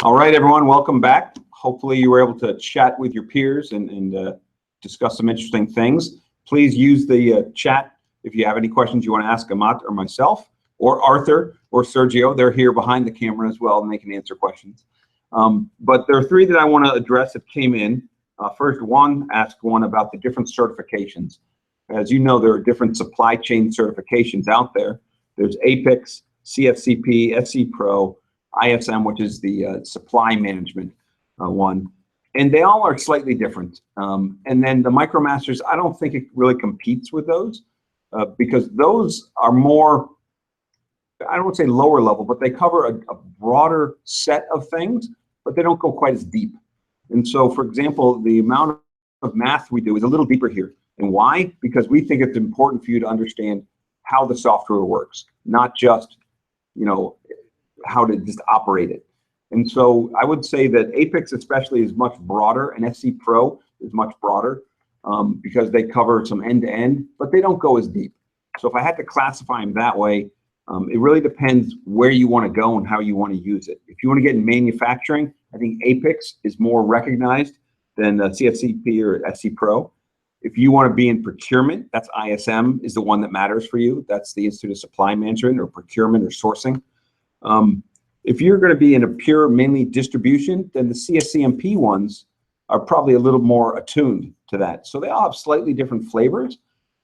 All right, everyone, welcome back. Hopefully you were able to chat with your peers and discuss some interesting things. Please use the chat if you have any questions you want to ask Amat or myself or Arthur or Sergio. They're here behind the camera as well and they can answer questions. But there are three that I want to address that came in. First, one asked one about the different certifications. As you know, there are different supply chain certifications out there. There's MITx, CFCP, SC Pro, ISM, which is the supply management one. And they all are slightly different. And then the MicroMasters, I don't think it really competes with those because those are more, I don't want to say lower level, but they cover a broader set of things, but they don't go quite as deep. And so, for example, the amount of math we do is a little deeper here. And why? Because we think it's important for you to understand how the software works, not just, you know, how to just operate it. And so I would say that MITx especially is much broader, and SC Pro is much broader because they cover some end-to-end, but they don't go as deep. So if I had to classify them that way, it really depends where you want to go and how you want to use it. If you want to get in manufacturing, I think MITx is more recognized than CFCP or SC Pro. If you want to be in procurement, that's ISM is the one that matters for you. That's the Institute of Supply Management or procurement or sourcing. If you're going to be in a pure mainly distribution, then the CSCMP ones are probably a little more attuned to that. So they all have slightly different flavors.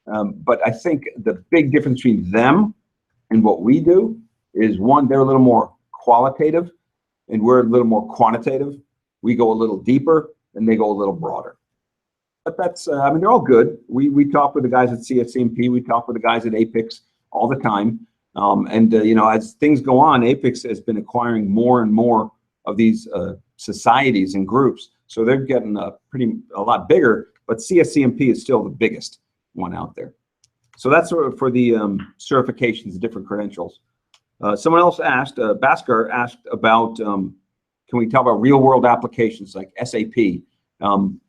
But I think the big difference between them and what we do is one, they're a little more qualitative and we're a little more quantitative. We go a little deeper and they go a little broader. But that's, I mean, they're all good. We talk with the guys at CSCMP, we talk with the guys at MITx all the time. You know, as things go on, MITx has been acquiring more and more of these societies and groups. So they're getting a lot bigger, but CSCMP is still the biggest one out there. So that's for the certifications, the different credentials. Someone else asked, Bhaskar asked about, can we talk about real world applications like SAP?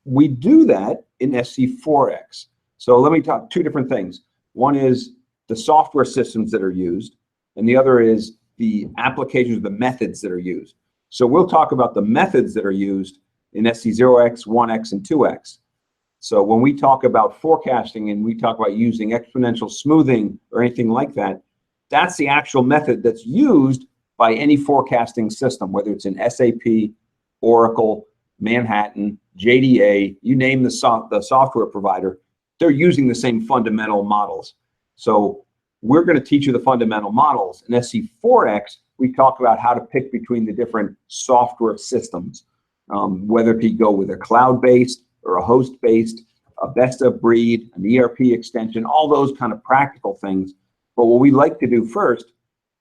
We do that in SC0x. So let me talk two different things. One is the software systems that are used, and the other is the applications, the methods that are used. So we'll talk about the methods that are used in SC0x, 1x, and 2x. So when we talk about forecasting and we talk about using exponential smoothing or anything like that, that's the actual method that's used by any forecasting system, whether it's in SAP, Oracle, Manhattan, JDA, you name the software provider, they're using the same fundamental models. So we're going to teach you the fundamental models. In SC4X, we talk about how to pick between the different software systems, whether it go with a cloud-based or a host-based, a best of breed, an ERP extension, all those kind of practical things. But what we like to do first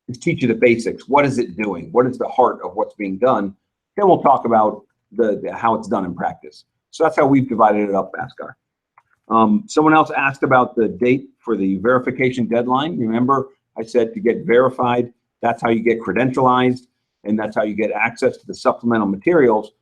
is teach you the basics. What is it doing? What is the heart of what's being done? Then we'll talk about how it's done in practice. So that's how we've divided it up, Bhaskar. Someone else asked about the date for the verification deadline. Remember, I said to get verified, that's how you get credentialized, and that's how you get access to the supplemental materials.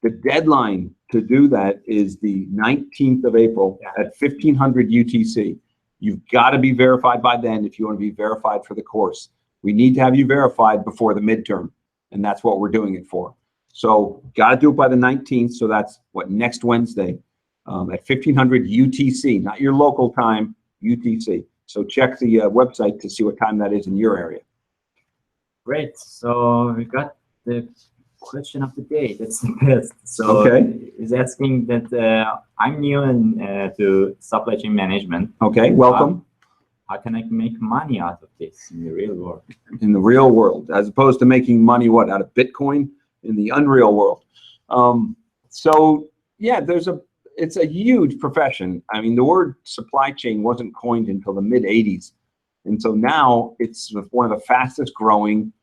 The deadline to do that is the 19th of April at 1500 UTC. You've got to be verified by then if you want to be verified for the course. We need to have you verified before the midterm, and that's what we're doing it for. So got to do it by the 19th, so that's what, next Wednesday at 1500 UTC, not your local time, UTC. So check the website to see what time that is in your area. Great, so we got the question of the day. That's the best. So okay. He's asking that I'm new to supply chain management. Okay, welcome. How can I make money out of this in the real world? In the real world, as opposed to making money, what, out of Bitcoin? In the unreal world. So yeah, it's a huge profession. I mean, the word supply chain wasn't coined until the mid 80s. And so now it's one of the fastest growing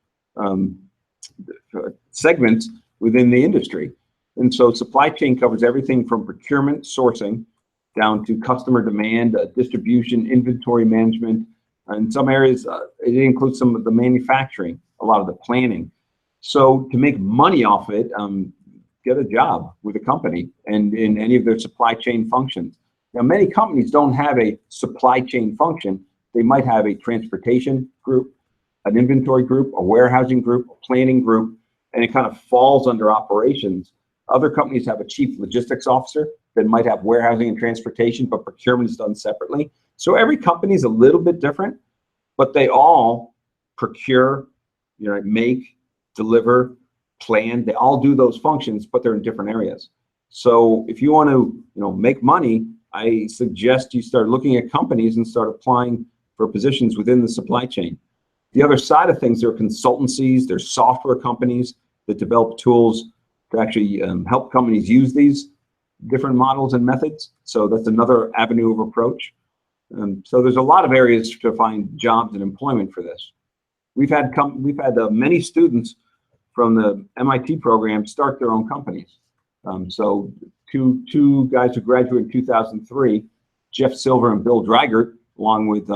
segments within the industry. And so supply chain covers everything from procurement, sourcing, down to customer demand, distribution, inventory management. In some areas, it includes some of the manufacturing, a lot of the planning. So to make money off it, get a job with a company and in any of their supply chain functions. Now, many companies don't have a supply chain function. They might have a transportation group, an inventory group, a warehousing group, a planning group. and it kind of falls under operations. Other companies have a chief logistics officer that might have warehousing and transportation, but procurement is done separately. So every company is a little bit different, but they all procure, make, deliver, plan. They all do those functions, but they're in different areas. So if you want to, make money, I suggest you start looking at companies and start applying for positions within the supply chain. The other side of things, there are consultancies, there's software companies that develop tools to actually help companies use these different models and methods. So that's another avenue of approach. So there's a lot of areas to find jobs and employment for this. We've had many students from the MIT program start their own companies. So two guys who graduated in 2003, Jeff Silver and Bill Dreigert, along with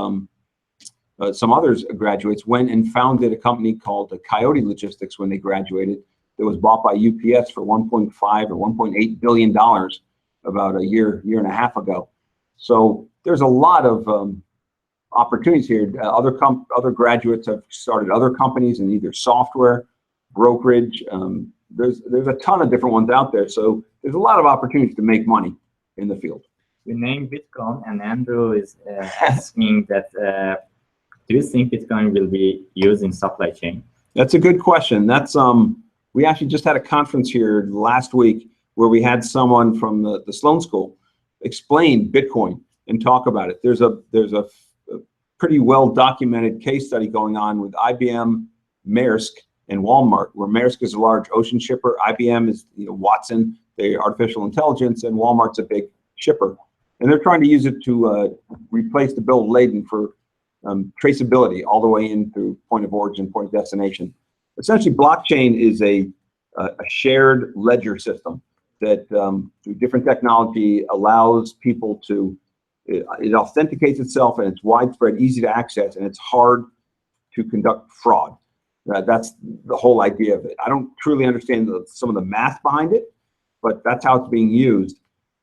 some others graduates, went and founded a company called Coyote Logistics when they graduated. That was bought by UPS for $1.5 or $1.8 billion about a year and a half ago. So there's a lot of opportunities here. Other graduates have started other companies in either software, brokerage. There's a ton of different ones out there. So there's a lot of opportunities to make money in the field. You named Bitcoin, and Andrew is asking that, do you think Bitcoin will be used in supply chain? That's a good question. That's we actually just had a conference here last week where we had someone from the Sloan School explain Bitcoin and talk about it. There's a pretty well documented case study going on with IBM, Maersk, and Walmart, where Maersk is a large ocean shipper, IBM is Watson, the artificial intelligence, and Walmart's a big shipper. And they're trying to use it to replace the bill of lading for traceability all the way into point of origin, point of destination. Essentially, blockchain is a shared ledger system that through different technology allows people to, it authenticates itself, and it's widespread, easy to access, and it's hard to conduct fraud. That's the whole idea of it. I don't truly understand some of the math behind it, but that's how it's being used.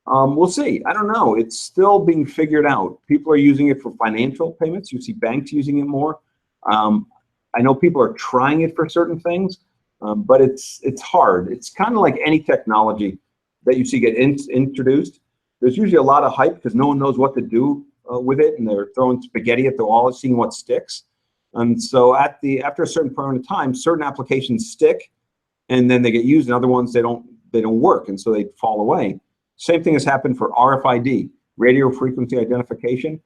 We'll see. I don't know. It's still being figured out. People are using it for financial payments. You see banks using it more. I know people are trying it for certain things, but it's hard. It's kind of like any technology that you see get introduced. There's usually a lot of hype because no one knows what to do with it, and they're throwing spaghetti at the wall and seeing what sticks. And so after a certain point of time, certain applications stick, and then they get used, and other ones they don't work, and so they fall away. Same thing has happened for RFID, radio frequency identification.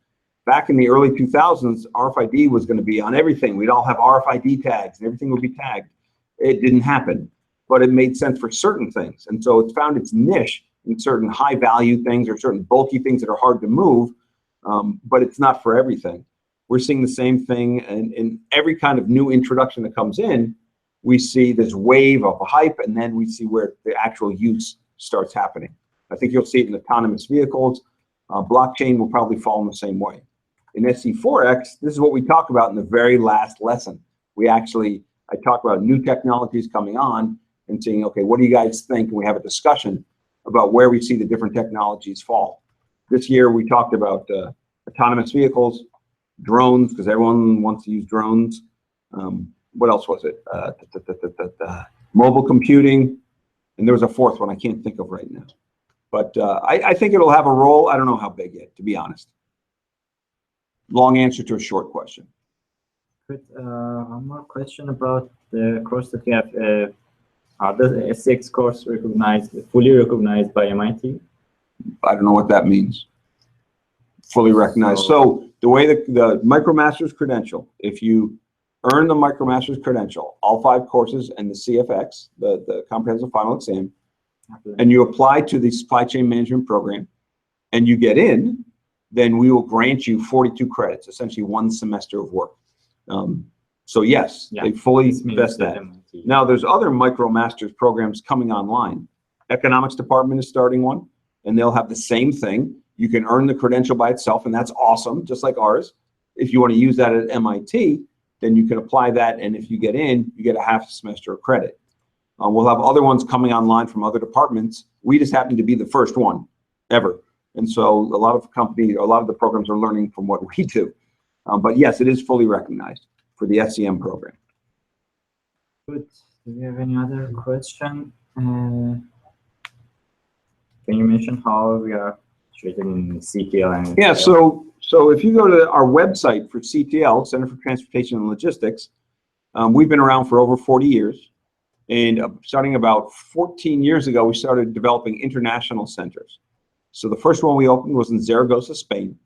Back in the early 2000s, RFID was going to be on everything. We'd all have RFID tags, and everything would be tagged. It didn't happen, but it made sense for certain things, and so it's found its niche in certain high-value things or certain bulky things that are hard to move, but it's not for everything. We're seeing the same thing in every kind of new introduction that comes in. We see this wave of hype, and then we see where the actual use starts happening. I think you'll see it in autonomous vehicles. Blockchain will probably fall in the same way. In SC0x, this is what we talk about in the very last lesson. I talk about new technologies coming on and saying, okay, what do you guys think? And we have a discussion about where we see the different technologies fall. This year, we talked about autonomous vehicles, drones, because everyone wants to use drones. What else was it? Mobile computing, and there was a fourth one I can't think of right now. But I think it'll have a role. I don't know how big yet, to be honest. Long answer to a short question. Good. One more question about the course that you have. Are the SC0x course fully recognized by MIT? I don't know what that means. Fully recognized. So the way the MicroMasters credential, if you earn the MicroMasters credential, all 5 courses and the CFX, the comprehensive final exam, and you apply to the supply chain management program and you get in, then we will grant you 42 credits, essentially 1 semester of work. So yes, they fully vest that. Now there's other MicroMasters programs coming online. Economics department is starting one, and they'll have the same thing. You can earn the credential by itself, and that's awesome, just like ours. If you want to use that at MIT, then you can apply that, and if you get in, you get a half semester of credit. We'll have other ones coming online from other departments. We just happen to be the first one ever. And so a lot of the programs are learning from what we do. But yes, it is fully recognized for the SCM program. Good. Do you have any other question? Can you mention how we are treated in CTL and Yeah, SCL? so if you go to our website for CTL, Center for Transportation and Logistics, we've been around for over 40 years. And starting about 14 years ago, we started developing international centers. So the first one we opened was in Zaragoza, Spain,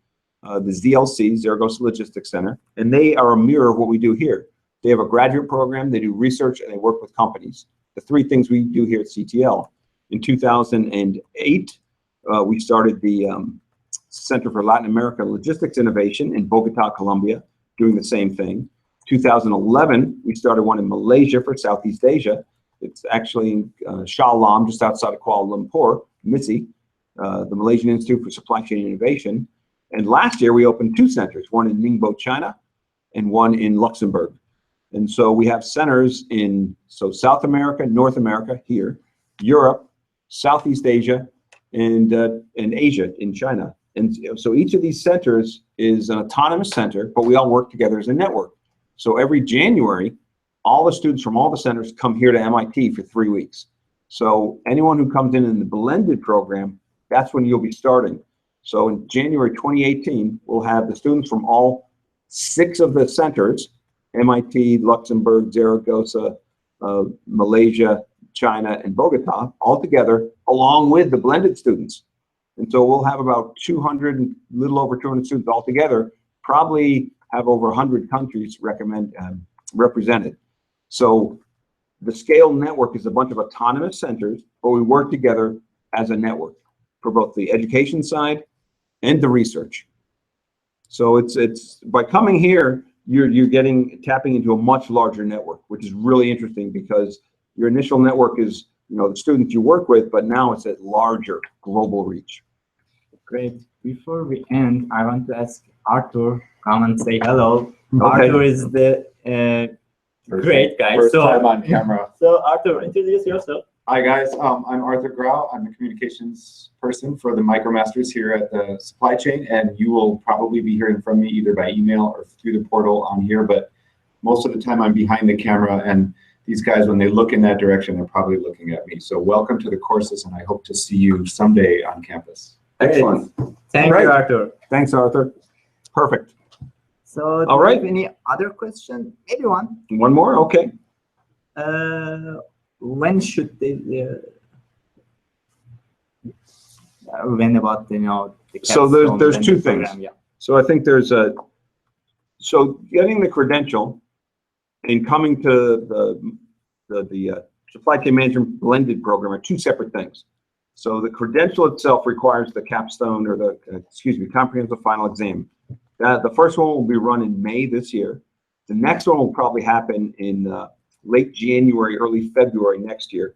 the ZLC, Zaragoza Logistics Center. And they are a mirror of what we do here. They have a graduate program, they do research, and they work with companies. The three things we do here at CTL. In 2008, we started the Center for Latin America Logistics Innovation in Bogota, Colombia, doing the same thing. 2011, we started one in Malaysia for Southeast Asia. It's actually in Shah Alam, just outside of Kuala Lumpur, MITx, the Malaysian Institute for Supply Chain Innovation. And last year, we opened two centers, one in Ningbo, China, and one in Luxembourg. And so we have centers in South America, North America here, Europe, Southeast Asia, and Asia in China. And so each of these centers is an autonomous center, but we all work together as a network. So every January, all the students from all the centers come here to MIT for 3 weeks. So anyone who comes in the blended program, that's when you'll be starting. So in January 2018, we'll have the students from all 6 of the centers, MIT, Luxembourg, Zaragoza, Malaysia, China, and Bogota, all together, along with the blended students. And so we'll have about 200, a little over 200 students all together, probably have over 100 countries represented. So the Scale Network is a bunch of autonomous centers, but we work together as a network for both the education side and the research. So it's by coming here, you're tapping into a much larger network, which is really interesting because your initial network is, the students you work with, but now it's at larger global reach. Great. Before we end, I want to ask Arthur, come and say hello. Okay. Arthur is the great guy. First time on camera. So Arthur, introduce yourself. Hi guys, I'm Arthur Grau. I'm the communications person for the MicroMasters here at the supply chain, and you will probably be hearing from me either by email or through the portal on here, but most of the time I'm behind the camera, and these guys, when they look in that direction, they're probably looking at me. So welcome to the courses, and I hope to see you someday on campus. Excellent. Thank you, Arthur. Thanks, Arthur. Perfect. So All right. Do you have any other question? Maybe one. One more? Okay. When should they, when about, the So there's two things. program, yeah. So I think there's so getting the credential and coming to the supply chain management blended program are two separate things. So the credential itself requires the capstone or the, comprehensive final exam. The first one will be run in May this year. The next one will probably happen in late January, early February next year.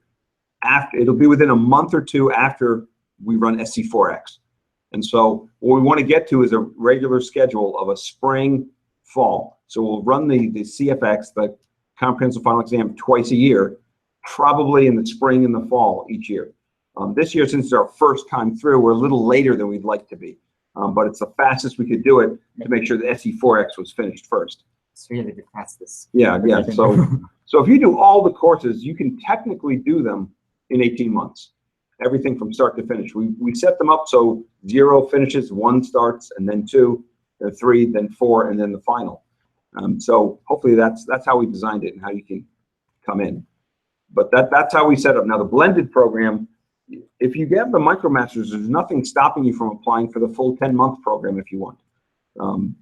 It'll be within a month or two after we run SC0x. And so what we want to get to is a regular schedule of a spring, fall. So we'll run the CFX, the comprehensive final exam, twice a year, probably in the spring and the fall each year. This year, since it's our first time through, we're a little later than we'd like to be. But it's the fastest we could do it to make sure the SC0x was finished first. It's really the fastest. Yeah. So if you do all the courses, you can technically do them in 18 months. Everything from start to finish. We set them up so 0 finishes, 1 starts, and then 2, then 3, then 4, and then the final. So hopefully that's how we designed it and how you can come in. But that's how we set up. Now the blended program, if you get the MicroMasters, there's nothing stopping you from applying for the full 10-month program if you want.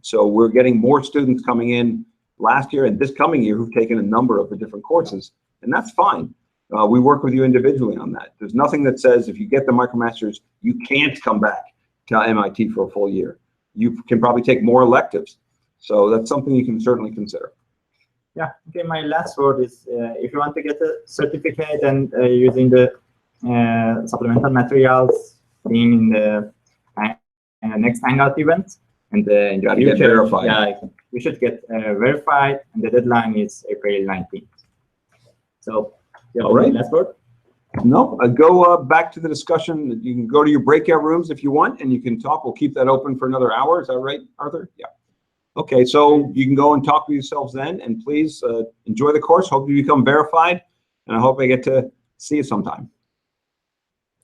So we're getting more students coming in last year and this coming year who've taken a number of the different courses, and that's fine. We work with you individually on that. There's nothing that says if you get the MicroMasters, you can't come back to MIT for a full year. You can probably take more electives. So that's something you can certainly consider. Yeah, okay, my last word is if you want to get a certificate and using the supplemental materials being in the next Hangout event, and in the future, verified. Yeah, we should get verified, and the deadline is April 19th. So, all right. Last word? No, go back to the discussion. You can go to your breakout rooms if you want, and you can talk. We'll keep that open for another hour. Is that right, Arthur? Yeah. Okay, so you can go and talk with yourselves then, and please enjoy the course. Hope you become verified, and I hope I get to see you sometime.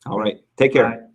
All right, take care. Bye.